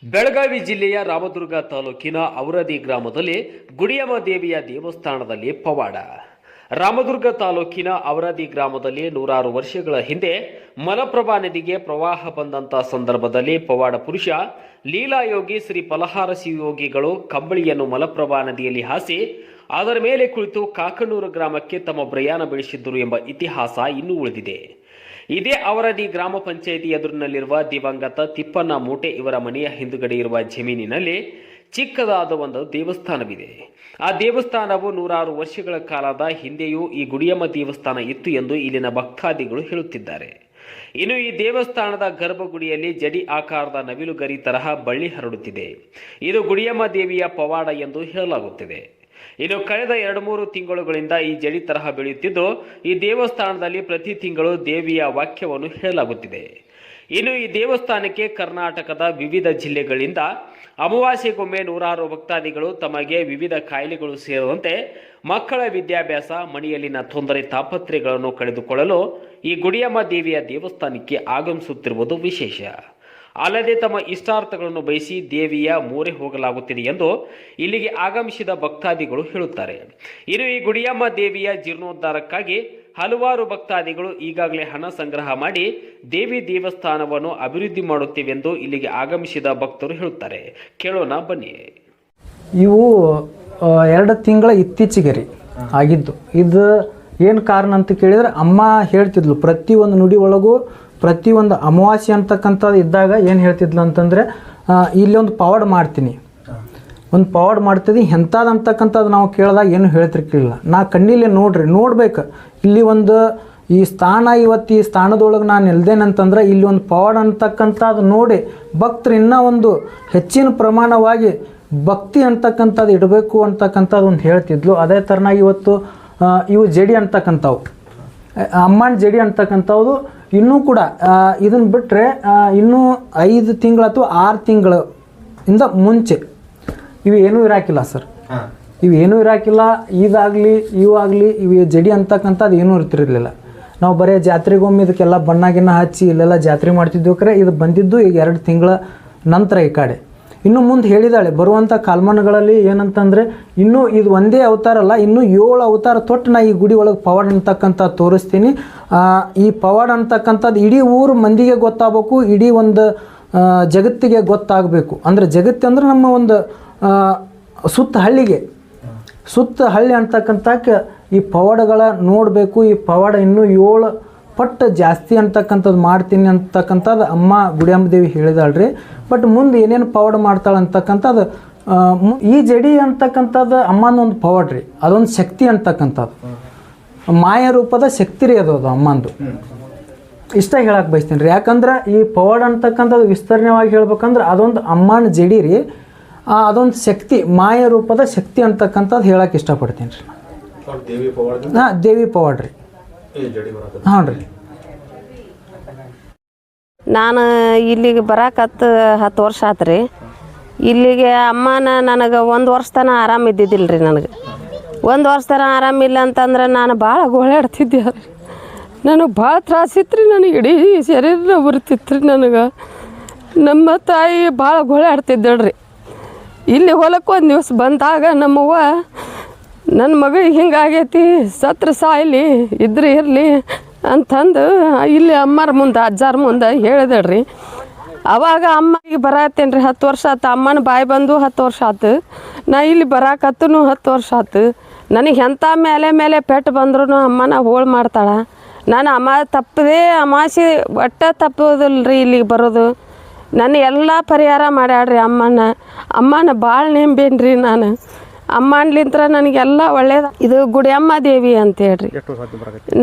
ಬೆಳಗಾವಿ ಜಿಲ್ಲೆಯ ರಾಮದುರ್ಗ ತಾಲೂಕಿನ ಔರದಿ ಗ್ರಾಮದಲ್ಲಿ ಗುಡಿಯಮ್ಮ ದೇವಿಯ ದೇವಸ್ಥಾನದಲ್ಲಿ ಪವಾಡ. ರಾಮದುರ್ಗ ತಾಲೂಕಿನ ಔರದಿ ಗ್ರಾಮದಲ್ಲಿ ನೂರಾರು ವರ್ಷಗಳ ಹಿಂದೆ ಮಲಪ್ರಭಾ ನದಿಗೆ ಪ್ರವಾಹ ಬಂದಂತ ಸಂದರ್ಭದಲ್ಲಿ ಪವಾಡ ಪುರುಷ ಲೀಲಾಯೋಗಿ ಶ್ರೀ ಫಲಹಾರ ಶಿವಯೋಗಿಗಳು ಕಂಬಳಿಯನ್ನು ಮಲಪ್ರಭಾ ನದಿಯಲ್ಲಿ ಹಾಸಿ ಅದರ ಮೇಲೆ ಕುಳಿತು ಕಾಕನೂರು ಗ್ರಾಮಕ್ಕೆ ತಮ್ಮ ಪ್ರಯಾಣ ಬೆಳೆಸಿದ್ದರು ಎಂಬ ಇತಿಹಾಸ ಇನ್ನೂ ಉಳಿದಿದೆ. ಇದೇ ಔರದಿ ಗ್ರಾಮ ಪಂಚಾಯಿತಿ ಎದುರಿನಲ್ಲಿರುವ ದಿವಂಗತ ತಿಪ್ಪಣ್ಣ ಮೂಟೆ ಇವರ ಮನೆಯ ಹಿಂದುಗಡೆ ಇರುವ ಜಮೀನಿನಲ್ಲಿ ಚಿಕ್ಕದಾದ ಒಂದು ದೇವಸ್ಥಾನವಿದೆ. ಆ ದೇವಸ್ಥಾನವು ನೂರಾರು ವರ್ಷಗಳ ಕಾಲದ ಹಿಂದೆಯೂ ಈ ಗುಡಿಯಮ್ಮ ದೇವಸ್ಥಾನ ಇತ್ತು ಎಂದು ಇಲ್ಲಿನ ಭಕ್ತಾದಿಗಳು ಹೇಳುತ್ತಿದ್ದಾರೆ. ಇನ್ನು ಈ ದೇವಸ್ಥಾನದ ಗರ್ಭಗುಡಿಯಲ್ಲಿ ಜಡಿ ಆಕಾರದ ನವಿಲುಗರಿ ತರಹ ಬಳ್ಳಿ ಹರಡುತ್ತಿದೆ. ಇದು ಗುಡಿಯಮ್ಮ ದೇವಿಯ ಪವಾಡ ಎಂದು ಹೇಳಲಾಗುತ್ತಿದೆ. ಇನ್ನು ಕಳೆದ 2-3 ತಿಂಗಳುಗಳಿಂದ ಈ ಜಡಿ ತರಹ ಬೆಳೆಯುತ್ತಿದ್ದು ಈ ದೇವಸ್ಥಾನದಲ್ಲಿ ಪ್ರತಿ ತಿಂಗಳು ದೇವಿಯ ವಾಕ್ಯವನ್ನು ಹೇಳಲಾಗುತ್ತಿದೆ. ಇನ್ನು ಈ ದೇವಸ್ಥಾನಕ್ಕೆ ಕರ್ನಾಟಕದ ವಿವಿಧ ಜಿಲ್ಲೆಗಳಿಂದ ಅಮಾವಾಸ್ಯೆಗೊಮ್ಮೆ ನೂರಾರು ಭಕ್ತಾದಿಗಳು ತಮಗೆ ವಿವಿಧ ಕಾಯಿಲೆಗಳು ಸೇರಿದಂತೆ ಮಕ್ಕಳ ವಿದ್ಯಾಭ್ಯಾಸ, ಮನೆಯಲ್ಲಿನ ತೊಂದರೆ ತಾಪತ್ರೆಗಳನ್ನು ಕಳೆದುಕೊಳ್ಳಲು ಈ ಗುಡಿಯಮ್ಮ ದೇವಿಯ ದೇವಸ್ಥಾನಕ್ಕೆ ಆಗಮಿಸುತ್ತಿರುವುದು ವಿಶೇಷ. ಅಲ್ಲದೆ ತಮ್ಮ ಇಷ್ಟಾರ್ಥಗಳನ್ನು ಬಯಸಿ ದೇವಿಯ ಮೊರೆ ಹೋಗಲಾಗುತ್ತಿದೆ ಎಂದು ಇಲ್ಲಿಗೆ ಆಗಮಿಸಿದ ಭಕ್ತಾದಿಗಳು ಹೇಳುತ್ತಾರೆ. ಇನ್ನು ಈ ಗುಡಿಯಮ್ಮ ದೇವಿಯ ಜೀರ್ಣೋದ್ಧಾರಕ್ಕಾಗಿ ಹಲವಾರು ಭಕ್ತಾದಿಗಳು ಈಗಾಗಲೇ ಹಣ ಸಂಗ್ರಹ ಮಾಡಿ ದೇವಿ ದೇವಸ್ಥಾನವನ್ನು ಅಭಿವೃದ್ಧಿ ಮಾಡುತ್ತೇವೆಂದು ಇಲ್ಲಿಗೆ ಆಗಮಿಸಿದ ಭಕ್ತರು ಹೇಳುತ್ತಾರೆ. ಕೇಳೋಣ ಬನ್ನಿ. ಇವು 2 ತಿಂಗಳ ಇತ್ತೀಚೆಗೆ ರೀ ಆಗಿದ್ದು. ಇದು ಏನು ಕಾರಣ ಅಂತ ಕೇಳಿದರೆ, ಅಮ್ಮ ಹೇಳ್ತಿದ್ಲು ಪ್ರತಿಯೊಂದು ನುಡಿ ಒಳಗೂ ಪ್ರತಿಯೊಂದು ಅಮಾವಾಸ್ಯೆ ಅಂತಕ್ಕಂಥದ್ದು ಇದ್ದಾಗ ಏನು ಹೇಳ್ತಿದ್ಲು ಅಂತಂದರೆ, ಇಲ್ಲಿ ಒಂದು ಪವಾಡ ಮಾಡ್ತೀನಿ, ಒಂದು ಪವಾಡ ಮಾಡ್ತಿದ್ದಿ ಎಂಥದ್ದು ಅಂತಕ್ಕಂಥದ್ದು ನಾವು ಕೇಳಿದಾಗ ಏನು ಹೇಳ್ತಿರ್ಕಿಲ್ಲ. ನಾ ಕಣ್ಣಿಲ್ಲೇ ನೋಡ್ಬೇಕು ಇಲ್ಲಿ ಒಂದು ಈ ಸ್ಥಾನ, ಇವತ್ತು ಈ ಸ್ಥಾನದೊಳಗೆ ನಾನು ನಿಲ್ದೇನಂತಂದ್ರೆ ಇಲ್ಲಿ ಒಂದು ಪವಾಡ ಅಂತಕ್ಕಂಥದ್ದು ನೋಡಿ ಭಕ್ತರು ಇನ್ನೂ ಒಂದು ಹೆಚ್ಚಿನ ಪ್ರಮಾಣವಾಗಿ ಭಕ್ತಿ ಅಂತಕ್ಕಂಥದ್ದು ಇಡಬೇಕು ಅಂತಕ್ಕಂಥದ್ದು ಒಂದು ಹೇಳ್ತಿದ್ಲು. ಅದೇ ಥರನಾಗಿ ಇವತ್ತು ಇವು ಜಡಿ ಅಂತಕ್ಕಂಥವು, ಅಮ್ಮನ ಜಡಿ ಅಂತಕ್ಕಂಥದ್ದು ಇನ್ನೂ ಕೂಡ ಇದನ್ನು ಬಿಟ್ಟರೆ ಇನ್ನೂ 5 ತಿಂಗಳು ಅಥವಾ 6 ತಿಂಗಳಿಂದ ಮುಂಚೆ ಇವು ಏನೂ ಇರಾಕಿಲ್ಲ ಸರ್. ಇವೇನೂ ಇರಾಕಿಲ್ಲ. ಇದಾಗಲಿ ಇವು ಜಡಿ ಅಂತಕ್ಕಂಥದ್ದು ಏನೂ ಇರ್ತಿರಲಿಲ್ಲ. ನಾವು ಬರೀ ಜಾತ್ರೆಗೊಮ್ಮೆ ಇದಕ್ಕೆಲ್ಲ ಬಣ್ಣಗಿನ್ನ ಹಚ್ಚಿ ಇಲ್ಲೆಲ್ಲ ಜಾತ್ರೆ ಮಾಡ್ತಿದ್ವಿ. ಕರೆ ಇದು ಬಂದಿದ್ದು ಈಗ 2 ತಿಂಗಳ ನಂತರ ಈ ಕಡೆ. ಇನ್ನು ಮುಂದೆ ಹೇಳಿದಾಳೆ ಬರುವಂಥ ಕಾಲ್ಮಾನಗಳಲ್ಲಿ ಏನಂತಂದರೆ, ಇನ್ನೂ ಇದು ಒಂದೇ ಅವತಾರ ಅಲ್ಲ, ಇನ್ನೂ 7 ಅವತಾರ ತೊಟ್ಟು ನಾ ಈ ಗುಡಿ ಒಳಗೆ ಪವಾಡ ಅಂತಕ್ಕಂಥ ತೋರಿಸ್ತೀನಿ. ಈ ಪವಾಡ ಅಂತಕ್ಕಂಥದ್ದು ಇಡೀ ಊರು ಮಂದಿಗೆ ಗೊತ್ತಾಗಬೇಕು, ಇಡೀ ಒಂದು ಜಗತ್ತಿಗೆ ಗೊತ್ತಾಗಬೇಕು. ಅಂದರೆ ಜಗತ್ತಂದ್ರೆ ನಮ್ಮ ಒಂದು ಸುತ್ತ ಹಳ್ಳಿ ಅಂತಕ್ಕಂಥಕ್ಕೆ ಈ ಪವಾಡಗಳ ನೋಡಬೇಕು. ಈ ಪವಾಡ ಇನ್ನೂ 7 ಪಟ್ಟು ಜಾಸ್ತಿ ಅಂತಕ್ಕಂಥದ್ದು ಮಾಡ್ತೀನಿ ಅಂತಕ್ಕಂಥದ್ದು ಅಮ್ಮ ಗುಡಿಯಮ್ಮ ದೇವಿ ಹೇಳಿದಾಳ್ರಿ. ಬಟ್ ಮುಂದೆ ಏನೇನು ಪವಾಡ ಮಾಡ್ತಾಳೆ ಅಂತಕ್ಕಂಥದ್ದು, ಈ ಜಡಿ ಅಂತಕ್ಕಂಥದ್ದು ಅಮ್ಮನ ಒಂದು ಪವಾಡ ರೀ, ಅದೊಂದು ಶಕ್ತಿ ಅಂತಕ್ಕಂಥದ್ದು, ಮಾಯ ರೂಪದ ಶಕ್ತಿ ರೀ ಅದು ಅಮ್ಮಂದು. ಇಷ್ಟ ಹೇಳಕ್ಕೆ ಬಯಸ್ತೀನಿ ರೀ. ಯಾಕಂದ್ರೆ ಈ ಪವಾಡ ಅಂತಕ್ಕಂಥದ್ದು ವಿಸ್ತರಣೆವಾಗಿ ಹೇಳ್ಬೇಕಂದ್ರೆ ಅದೊಂದು ಅಮ್ಮನ ಜಡಿ ರೀ, ಅದೊಂದು ಶಕ್ತಿ, ಮಾಯ ರೂಪದ ಶಕ್ತಿ ಅಂತಕ್ಕಂಥದ್ದು ಹೇಳಕ್ಕೆ ಇಷ್ಟಪಡ್ತೀನಿ ರೀ. ದೇವಿ ಪವಾಡ ರೀ. ಹಾಂ ರೀ. ನಾನು ಇಲ್ಲಿಗೆ ಬರಾಕತ್ತು 10 ವರ್ಷ ಆತು ರೀ. ಇಲ್ಲಿಗೆ ಅಮ್ಮನ ನನಗೆ 1 ವರ್ಷ ತನಕ ಆರಾಮಿದ್ದಿದ್ದಿಲ್ಲ ರೀ. ನನಗೆ 1 ವರ್ಷ ತನಕ ಆರಾಮಿಲ್ಲ ಅಂತಂದ್ರೆ ನಾನು ಭಾಳ ಗೋಳಾಡ್ತಿದ್ದೆ ರೀ. ನನಗೆ ಭಾಳ ತ್ರಾಸಿತ್ತು ರೀ. ನನಗೆ ಇಡೀ ಶರೀರ ಬರ್ತಿತ್ತು ರೀ. ನನಗೆ ನಮ್ಮ ತಾಯಿ ಭಾಳ ಗೋಳಾಡ್ತಿದ್ದಳ್ರಿ. ಇಲ್ಲಿ ಹೊಲಕ್ಕೆ ಒಂದು ದಿವಸ ಬಂದಾಗ ನಮ್ಮವ್ವ, ನನ್ನ ಮಗಳಿಗೆ ಹಿಂಗಾಗೈತಿ, ಸತ್ರ ಸಾಯ್ಲಿ ಇದ್ರೆ ಇರಲಿ ಅಂತಂದು ಇಲ್ಲಿ ಅಮ್ಮರ ಮುಂದೆ, ಅಜ್ಜಾರ ಮುಂದೆ ಹೇಳಿದಳ್ರಿ. ಅವಾಗ ಅಮ್ಮಗೆ ಬರತ್ತೇನೆ ರೀ. 10 ವರ್ಷ ಆತು. ಅಮ್ಮನ ಬಾಯಿ ಬಂದು 10 ವರ್ಷ ಆತು. ನಾ ಇಲ್ಲಿ ಬರಾಕತ್ತೂ 10 ವರ್ಷ ಆತು. ನನಗೆ ಎಂಥ ಮೇಲೆ ಪೆಟ್ಟು ಬಂದ್ರೂ ಅಮ್ಮನ ಹೋಳು ಮಾಡ್ತಾಳೆ. ನಾನು ಅಮಾಸೆ ಒಟ್ಟ ತಪ್ಪೋದಿಲ್ಲ ರೀ ಇಲ್ಲಿಗೆ ಬರೋದು. ನನ್ನ ಎಲ್ಲ ಪರಿಹಾರ ಮಾಡ್ಯಾಡ್ರಿ ಅಮ್ಮನ ಭಾಳ ನೆಂಬೇನಿ ರೀ ನಾನು. ಅಮ್ಮನ್ಲಿಂತ್ರ ನನಗೆಲ್ಲ ಒಳ್ಳೇದು. ಇದು ಗುಡಿಯಮ್ಮ ದೇವಿ ಅಂತ ಹೇಳ್ರಿ.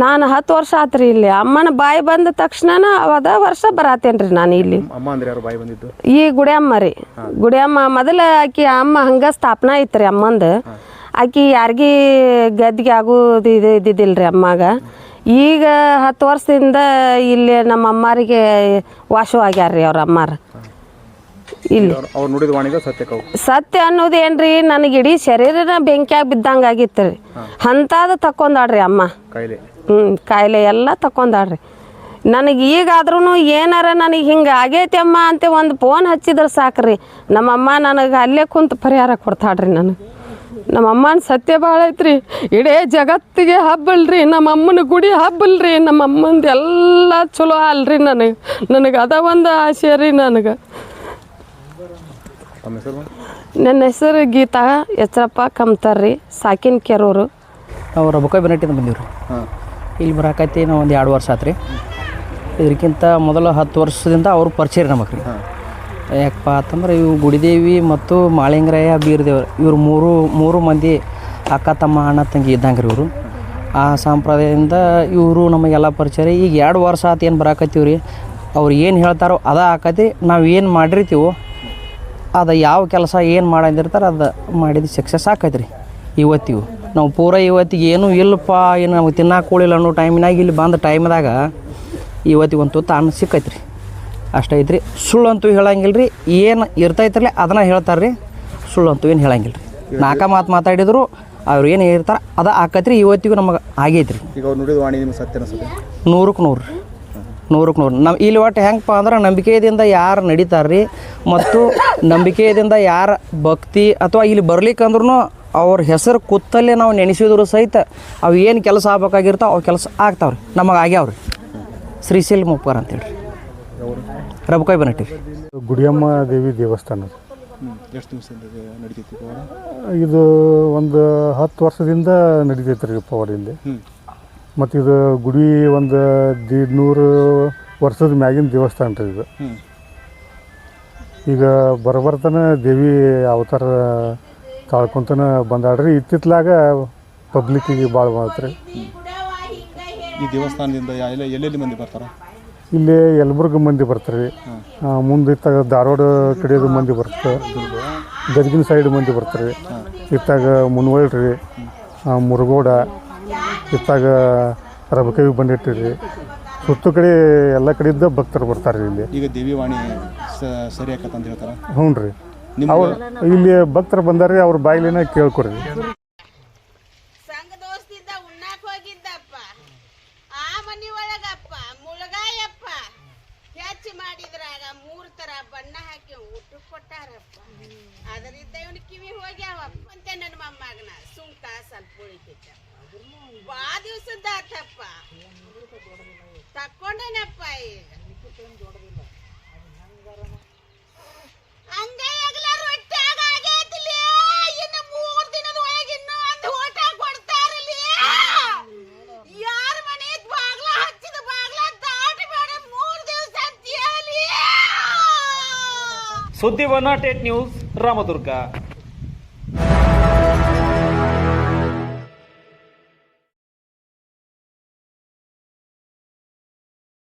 ನಾನು 10 ವರ್ಷ ಆತ್ರಿ ಇಲ್ಲಿ. ಅಮ್ಮನ ಬಾಯಿ ಬಂದ ತಕ್ಷಣ ಅದ ವರ್ಷ ಬರತ್ತೇನೆ ರೀ ನಾನು ಇಲ್ಲಿ. ಈ ಗುಡಿಯಮ್ಮ ರೀ. ಗುಡಿಯಮ್ಮ ಮೊದಲ ಆಕಿ ಅಮ್ಮ ಹಂಗೆ ಸ್ಥಾಪನಾ ಐತ್ರಿ ಅಮ್ಮಂದು. ಆಕಿ ಯಾರಿಗೂ ಗದ್ದಿಗೆ ಆಗೋದು ಇದ್ದಿದ್ದಿಲ್ಲ ರೀ ಅಮ್ಮಾಗ. ಈಗ 10 ವರ್ಷದಿಂದ ಇಲ್ಲಿ ನಮ್ಮ ಅಮ್ಮಾರಿಗೆ ವಾಸವಾಗ್ಯಾರ ರೀ ಅವ್ರ ಅಮ್ಮಾರ. ಇಲ್ಲಿ ಸತ್ಯ ಅನ್ನೋದು ಏನ್ರಿ, ನನಗೆ ಇಡೀ ಶರೀರನ ಬೆಂಕಿಯಾಗಿ ಬಿದ್ದಂಗೆ ಆಗಿತ್ತು ರೀ. ಅಂಥದ್ದು ತಕ್ಕೊಂದಾಡ್ರಿ ಅಮ್ಮ. ಕಾಯಿಲೆ ಎಲ್ಲ ತಕ್ಕೊಂದಾಡ್ರಿ. ನನಗೆ ಈಗಾದ್ರೂ ಏನಾರ ನನಗೆ ಹಿಂಗೆ ಆಗೈತೆ ಅಮ್ಮ ಅಂತ ಒಂದು ಫೋನ್ ಹಚ್ಚಿದ್ರೆ ಸಾಕ್ರಿ ನಮ್ಮಮ್ಮ ನನಗೆ ಅಲ್ಲೇ ಕುಂತು ಪರಿಹಾರ ಕೊಡ್ತಾಳ್ರಿ ನನಗೆ. ನಮ್ಮಮ್ಮನ ಸತ್ಯ ಭಾಳ ಐತ್ರಿ, ಇಡೀ ಜಗತ್ತಿಗೆ ಹಬ್ಬಲ್ರಿ, ನಮ್ಮಮ್ಮನ ಗುಡಿ ಹಬ್ಬಲ್ರಿ, ನಮ್ಮಮ್ಮಂದು ಎಲ್ಲ ಚಲೋ ಅಲ್ರಿ. ನನಗೆ ಅದ ಒಂದು ಆಸೆ ರೀ ನನಗೆ. ನನ್ನ ಹೆಸರು ಗೀತಾ ಎಚ್ಚರಪ್ಪ ಕಮ್ತಾರ್ರಿ, ಸಾಕಿನ ಕೆರೂರು. ನಾವು ರಬಕಾಯಿ ಬೆನಟ್ಟಿಂದ ಬಂದೀವಿ ರೀ. ಇಲ್ಲಿ ಬರಾಕೈತಿ ನಾವು ಒಂದು 2 ವರ್ಷ ಆತು ರೀ. ಇದಕ್ಕಿಂತ ಮೊದಲು 10 ವರ್ಷದಿಂದ ಅವ್ರು ಪರಿಚಯ ರೀ ನಮಗೆ ರೀ. ಯಾಕಪ್ಪ ಅಂತಂದ್ರೆ ಇವು ಗುಡಿದೇವಿ ಮತ್ತು ಮಾಳಿಂಗರಾಯ ಬೀರದೇವ್ರು ಇವ್ರು ಮೂರು ಮಂದಿ ಅಕ್ಕ ತಮ್ಮ ಅಣ್ಣ ತಂಗಿ ಇದ್ದಂಗೆ ರೀ ಇವರು. ಆ ಸಂಪ್ರದಾಯದಿಂದ ಇವರು ನಮಗೆಲ್ಲ ಪರಿಚಯ ರೀ. ಈಗ 2 ವರ್ಷ ಆತು ಏನು ಬರಾಕತ್ತೀವಿ ರೀ. ಅವ್ರು ಏನು ಹೇಳ್ತಾರೋ ಅದ ಆಕತಿ. ನಾವು ಏನು ಮಾಡಿರ್ತೀವೋ ಅದು ಯಾವ ಕೆಲಸ ಏನು ಮಾಡಂದಿರ್ತಾರೆ ಅದು ಮಾಡಿದ ಸಕ್ಸಸ್ ಆಕೈತೆ ರೀ. ಇವತ್ತಿಗೂ ನಾವು ಇವತ್ತಿಗೆ ಏನೂ ಇಲ್ಲಪ್ಪ, ಏನು ನಮಗೆ ತಿನ್ನಕ್ಕೆ ಕೂಳಿಲ್ಲ ಅನ್ನೋ ಟೈಮಿನಾಗ ಇಲ್ಲಿ ಬಂದ ಟೈಮ್ದಾಗ ಇವತ್ತಿಗೆ ಒಂದು ತುತ್ತು ಅನ್ನ ಸಿಕ್ಕೈತೆ ರೀ. ಅಷ್ಟೈತೆ ರೀ. ಸುಳ್ಳು ಅಂತೂ ಹೇಳಂಗಿಲ್ಲ ರೀ. ಏನು ಇರ್ತೈತ್ರಲ್ಲ ಅದನ್ನು ಹೇಳ್ತಾರೆ ರೀ. ಸುಳ್ಳು ಅಂತೂ ಏನು ಹೇಳಂಗಿಲ್ಲ ರೀ. 4 ಮಾತು ಮಾತಾಡಿದ್ರು ಅವ್ರು ಏನು ಹೇಳ್ತಾರೆ ಅದು ಆಕೈತೆ ರೀ. ಇವತ್ತಿಗೂ ನಮಗೆ ಆಗೈತೆ ರೀ. ಈಗ ಅವ್ರು ನುಡಿದ ವಾಣಿ ನಿಮ್ಗೆ ಸತ್ಯ ಅನಿಸುತ್ತೆ? 100ಕ್ಕೆ 100 ನಮ್ಮ ಇಲ್ಲಿ ಒಟ್ಟು ಹೆಂಗಪ್ಪ ಅಂದ್ರೆ ನಂಬಿಕೆಯಿಂದ ಯಾರು ನಡೀತಾರೆ ರೀ, ಮತ್ತು ನಂಬಿಕೆಯಿಂದ ಯಾರು ಭಕ್ತಿ ಅಥವಾ ಇಲ್ಲಿ ಬರ್ಲಿಕ್ಕಂದ್ರೂ ಅವ್ರ ಹೆಸರು ಕೂತಲ್ಲೇ ನಾವು ನೆನೆಸಿದ್ರು ಸಹಿತ ಅವು ಏನು ಕೆಲಸ ಆಗ್ಬೇಕಾಗಿರ್ತಾವೆ ಅವು ಕೆಲಸ ಆಗ್ತಾವ್ರಿ. ನಮಗೆ ಆಗ್ಯಾವ್ರಿ. ಶ್ರೀಶೈಲ ಮುಪ್ಪಾರ ಅಂತೇಳಿ ರಬಕಾಯಿ ಬನಟ್ಟಿ ರೀ. ಗುಡಿಯಮ್ಮ ದೇವಿ ದೇವಸ್ಥಾನ ಎಷ್ಟು ದಿವಸದಿಂದ ನಡೀತೈತಿ ಪವಾಡ? ಇದು ಒಂದು 10 ವರ್ಷದಿಂದ ನಡೀತೈತೆ ರೀ ಪವಾಡ ಇಲ್ಲಿ. ಮತ್ತು ಇದು ಗುಡಿ ಒಂದು 150 ವರ್ಷದ ಮ್ಯಾಗಿನ ದೇವಸ್ಥಾನ ರೀ ಇದು. ಈಗ ಬರಬರ್ತಾನೆ ದೇವಿ ಅವತಾರ ತಾಳ್ಕೊಂತನ ಬಂದಾಡ್ರಿ. ಇತ್ತಿತ್ಲಾಗ ಪಬ್ಲಿಕ್ಕಿಗೆ ಭಾಳ ಮಾಡ್ತಾರೆ. ಈ ದೇವಸ್ಥಾನದಿಂದ ಎಲ್ಲೆಲ್ಲಿ ಮಂದಿ ಬರ್ತಾರೆ? ಇಲ್ಲಿ ಯಲಬುರ್ಗ ಮಂದಿ ಬರ್ತಾರೆ, ಮುಂದೆ ಇತ್ತಾಗ ಧಾರವಾಡ ಕಡೆಯದು ಮಂದಿ ಬರ್ತಾರೆ, ಗದಗಿನ ಸೈಡ್ ಮಂದಿ ಬರ್ತಾರೆ, ಇತ್ತಾಗ ಮುನ್ವಳ್ಳಿ ರೀ, ಮುರುಗೋಡ, ಇತ್ತಾಗ ರಬಕಾಯಿ ಬಂದಿಟ್ಟಿರಿ, ಸುತ್ತ ಕಡೆ ಎಲ್ಲ ಕಡೆಯಿಂದ ಭಕ್ತರು ಬರ್ತಾರೆ ಇಲ್ಲಿ. ಈಗ ದೇವಿ ವಾಣಿ ಸರಿ ಆಕತ್ತಂತ ಹೇಳ್ತಾರೆ? ಹ್ಞೂ ರೀ. ಅವ್ರು ಇಲ್ಲಿ ಭಕ್ತರು ಬಂದಾರ್ರಿ, ಅವ್ರ ಬಾಯಿಲೇನ ಕೇಳ್ಕೊರಿ. ಸಂಘ ದೋಸ್ತಿಂದ ಉಣ್ಣಾಕ್ ಹೋಗಿದ್ದಪ್ಪ, ಆ ಮನಿ ಒಳಗಪ್ಪ ಮುಳಗಾಯಪ್ಪ ಹೆಚ್ಚು ಮಾಡಿದ್ರಾಗ 3 ತರ ಬಣ್ಣ ಹಾಕಿ ಊಟ ಕೊಟ್ಟಾರಪ್ಪ. ಅದರಿಂದ ಇವನು ಕಿವಿ ಹೋಗ್ಯಾವಪ್ಪ ಅಂತ ನನ್ನ ಮೊಮ್ಮಗನ ಸುಂಕ ಸ್ವಲ್ಪ ಉಳಿತೈತೆ. ಬಾ ದಿವ್ಸದ ಆತಪ್ಪ ತಕ್ಕೊಂಡೇನಪ್ಪ. ಈಗ ಹಂಗೆ ಎಗ್ಲಾರ ರೊಟ್ಟ್ಯಾಗ ಆಗೈತಿಲಿ. ಇನ್ನು 3 ದಿನದ ಒಳಗೆ ಇನ್ನೂ ಒಂದು ಊಟ ಕೊಡ್ತಾರಲಿ. ಯಾರ ಮನೆ ಬಾಗ್ಲ ಹಚ್ಚಿದ ಬಾಗ್ಲ ದಾಟಿ ಬೇಡ 3 ದಿವಸ ಅಂತ ಹೇಳಿ. ಸುದ್ದಿ 108 ನ್ಯೂಸ್ ರಾಮದುರ್ಗ.